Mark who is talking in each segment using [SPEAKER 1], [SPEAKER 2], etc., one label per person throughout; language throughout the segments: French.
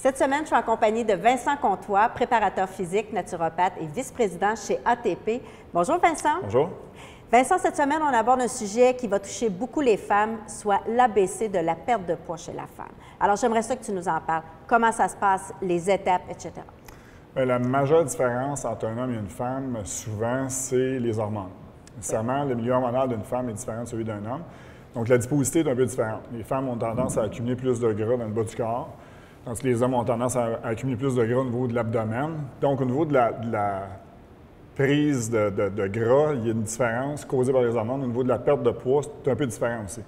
[SPEAKER 1] Cette semaine, je suis en compagnie de Vincent Comtois, préparateur physique, naturopathe et vice-président chez ATP. Bonjour Vincent.
[SPEAKER 2] Bonjour.
[SPEAKER 1] Vincent, cette semaine, on aborde un sujet qui va toucher beaucoup les femmes, soit l'ABC de la perte de poids chez la femme. Alors, j'aimerais ça que tu nous en parles. Comment ça se passe, les étapes, etc.
[SPEAKER 2] Bien, la majeure différence entre un homme et une femme, souvent, c'est les hormones. Nécessairement, le milieu hormonal d'une femme est différent de celui d'un homme. Donc, la disponibilité est un peu différente. Les femmes ont tendance à accumuler plus de gras dans le bas du corps, tandis que les hommes ont tendance à accumuler plus de gras au niveau de l'abdomen. Donc, au niveau de la prise de gras, il y a une différence causée par les hormones. Au niveau de la perte de poids, c'est un peu différent aussi.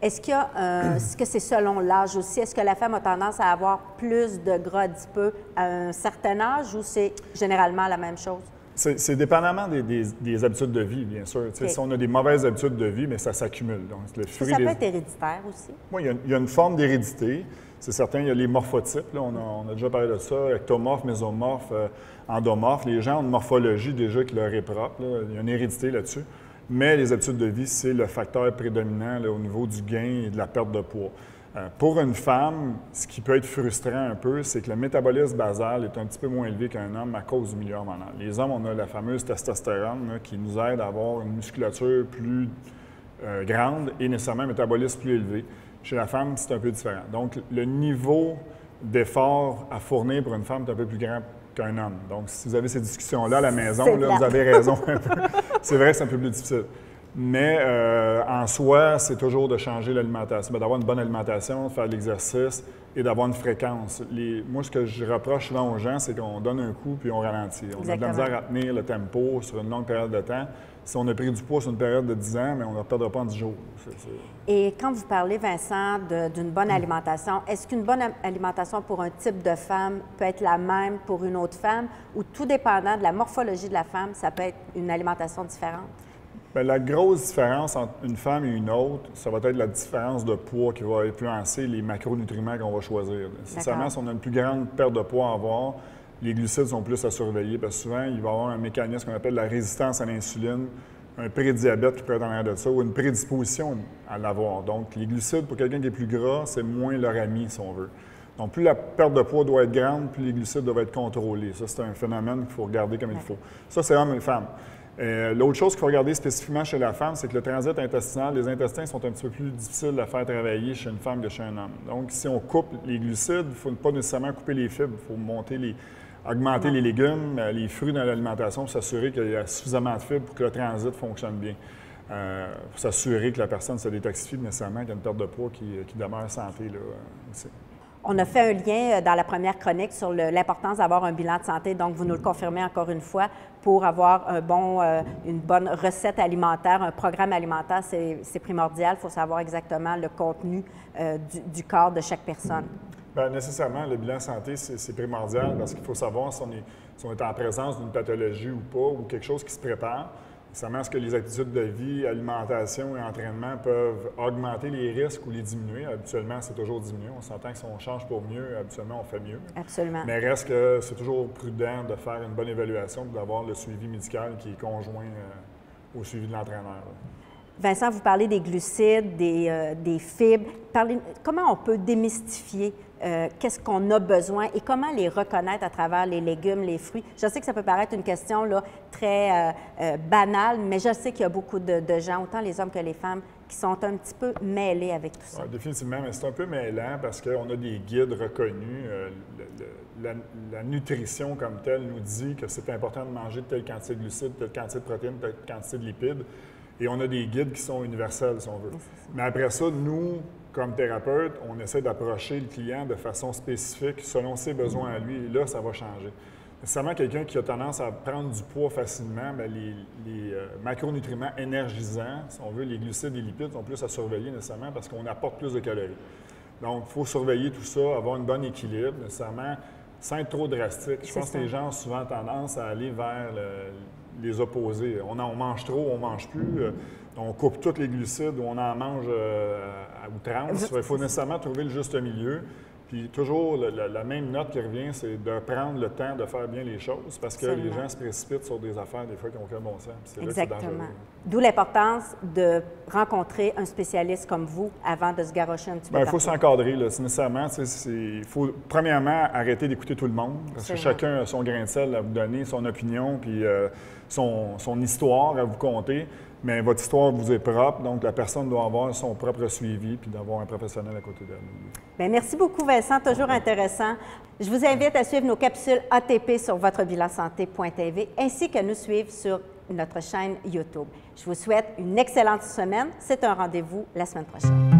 [SPEAKER 1] Est-ce qu'il y a, est-ce que c'est selon l'âge aussi? Est-ce que la femme a tendance à avoir plus de gras un petit peu à un certain âge ou c'est généralement la même chose?
[SPEAKER 2] C'est dépendamment des habitudes de vie, bien sûr. Okay. Si on a des mauvaises habitudes de vie, mais ça s'accumule. Donc,
[SPEAKER 1] ça peut être héréditaire aussi?
[SPEAKER 2] Oui, il y a une forme d'hérédité. C'est certain, il y a les morphotypes. Là, on a déjà parlé de ça, ectomorphe, mésomorphe, endomorphe. Les gens ont une morphologie déjà qui leur est propre. Là. Il y a une hérédité là-dessus. Mais les habitudes de vie, c'est le facteur prédominant là, au niveau du gain et de la perte de poids. Pour une femme, ce qui peut être frustrant un peu, c'est que le métabolisme basal est un petit peu moins élevé qu'un homme à cause du milieu hormonal. Les hommes, on a la fameuse testostérone là, qui nous aide à avoir une musculature plus grande et nécessairement un métabolisme plus élevé. Chez la femme, c'est un peu différent. Donc, le niveau d'effort à fournir pour une femme est un peu plus grand qu'un homme. Donc, si vous avez ces discussions-là à la maison, là, vous avez raison un peu. C'est vrai que c'est un peu plus difficile. Mais en soi, c'est toujours de changer l'alimentation, d'avoir une bonne alimentation, de faire de l'exercice et d'avoir une fréquence. Moi, ce que je reproche souvent aux gens, c'est qu'on donne un coup puis on ralentit. On a de la misère à tenir le tempo sur une longue période de temps. Si on a pris du poids sur une période de 10 ans, mais on ne perdra pas en 10 jours.
[SPEAKER 1] Et quand vous parlez, Vincent, d'une bonne alimentation, est-ce qu'une bonne alimentation pour un type de femme peut être la même pour une autre femme ou tout dépendant de la morphologie de la femme, ça peut être une alimentation différente?
[SPEAKER 2] Bien, la grosse différence entre une femme et une autre, ça va être la différence de poids qui va influencer les macronutriments qu'on va choisir. Sincèrement, si on a une plus grande perte de poids à avoir, les glucides sont plus à surveiller parce que souvent, il va y avoir un mécanisme qu'on appelle la résistance à l'insuline, un prédiabète qui peut être en arrière de ça ou une prédisposition à l'avoir. Donc, les glucides, pour quelqu'un qui est plus gras, c'est moins leur ami, si on veut. Donc, plus la perte de poids doit être grande, plus les glucides doivent être contrôlés. Ça, c'est un phénomène qu'il faut regarder comme il faut. Ça, c'est homme et femme. L'autre chose qu'il faut regarder spécifiquement chez la femme, c'est que le transit intestinal, les intestins sont un petit peu plus difficiles à faire travailler chez une femme que chez un homme. Donc, si on coupe les glucides, il ne faut pas nécessairement couper les fibres, il faut augmenter les légumes, les fruits dans l'alimentation pour s'assurer qu'il y a suffisamment de fibres pour que le transit fonctionne bien. Pour s'assurer que la personne se détoxifie nécessairement, qu'il y a une perte de poids qui demeure santé là, aussi.
[SPEAKER 1] On a fait un lien dans la première chronique sur l'importance d'avoir un bilan de santé. Donc, vous nous le confirmez encore une fois, pour avoir une bonne recette alimentaire, un programme alimentaire, c'est primordial. Il faut savoir exactement le contenu du corps de chaque personne.
[SPEAKER 2] Bien, nécessairement, le bilan santé, c'est primordial parce qu'il faut savoir si on est en présence d'une pathologie ou pas, ou quelque chose qui se prépare. Nécessairement, est-ce que les attitudes de vie, alimentation et entraînement peuvent augmenter les risques ou les diminuer? Habituellement, c'est toujours diminué. On s'entend que si on change pour mieux, habituellement, on fait mieux.
[SPEAKER 1] Absolument.
[SPEAKER 2] Mais reste que c'est toujours prudent de faire une bonne évaluation et d'avoir le suivi médical qui est conjoint au suivi de l'entraîneur.
[SPEAKER 1] Vincent, vous parlez des glucides, des fibres. Comment on peut démystifier qu'est-ce qu'on a besoin et comment les reconnaître à travers les légumes, les fruits? Je sais que ça peut paraître une question là, très banale, mais je sais qu'il y a beaucoup de gens, autant les hommes que les femmes, qui sont un petit peu mêlés avec tout ça.
[SPEAKER 2] Oui, définitivement, mais c'est un peu mêlant parce qu'on a des guides reconnus. La nutrition comme telle nous dit que c'est important de manger telle quantité de glucides, telle quantité de protéines, telle quantité de lipides. Et on a des guides qui sont universels, si on veut. Mais après ça, nous, comme thérapeutes, on essaie d'approcher le client de façon spécifique selon ses besoins à lui. Et là, ça va changer. Nécessairement, quelqu'un qui a tendance à prendre du poids facilement, bien, les macronutriments énergisants, si on veut, les glucides et les lipides, sont plus à surveiller nécessairement parce qu'on apporte plus de calories. Donc, il faut surveiller tout ça, avoir un bon équilibre, nécessairement, sans être trop drastique. Je pense que les gens ont souvent tendance à aller vers les opposés. On mange trop, on mange plus. On coupe tous les glucides ou on en mange à outrance. Il faut nécessairement trouver le juste milieu. Puis toujours, la même note qui revient, c'est de prendre le temps de faire bien les choses parce que
[SPEAKER 1] Absolument.
[SPEAKER 2] les gens se précipitent sur des affaires, des fois, qui n'ont aucun bon sens. Puis c'est là que c'est
[SPEAKER 1] Exactement.
[SPEAKER 2] dangereux.
[SPEAKER 1] D'où l'importance de rencontrer un spécialiste comme vous avant de se garrocher un petit peu
[SPEAKER 2] Bien, il faut
[SPEAKER 1] partout.
[SPEAKER 2] s'encadrer, là. Nécessairement. Il faut, premièrement, arrêter d'écouter tout le monde, parce que
[SPEAKER 1] Absolument.
[SPEAKER 2] chacun a son grain de sel à vous donner, son opinion, puis son histoire à vous conter. Mais votre histoire vous est propre, donc la personne doit avoir son propre suivi, puis d'avoir un professionnel à côté d'elle.
[SPEAKER 1] Bien, merci beaucoup, Vincent. Toujours intéressant. Je vous invite à suivre nos capsules ATP sur votrebilansanté.tv ainsi que nous suivre sur notre chaîne YouTube. Je vous souhaite une excellente semaine. C'est un rendez-vous la semaine prochaine.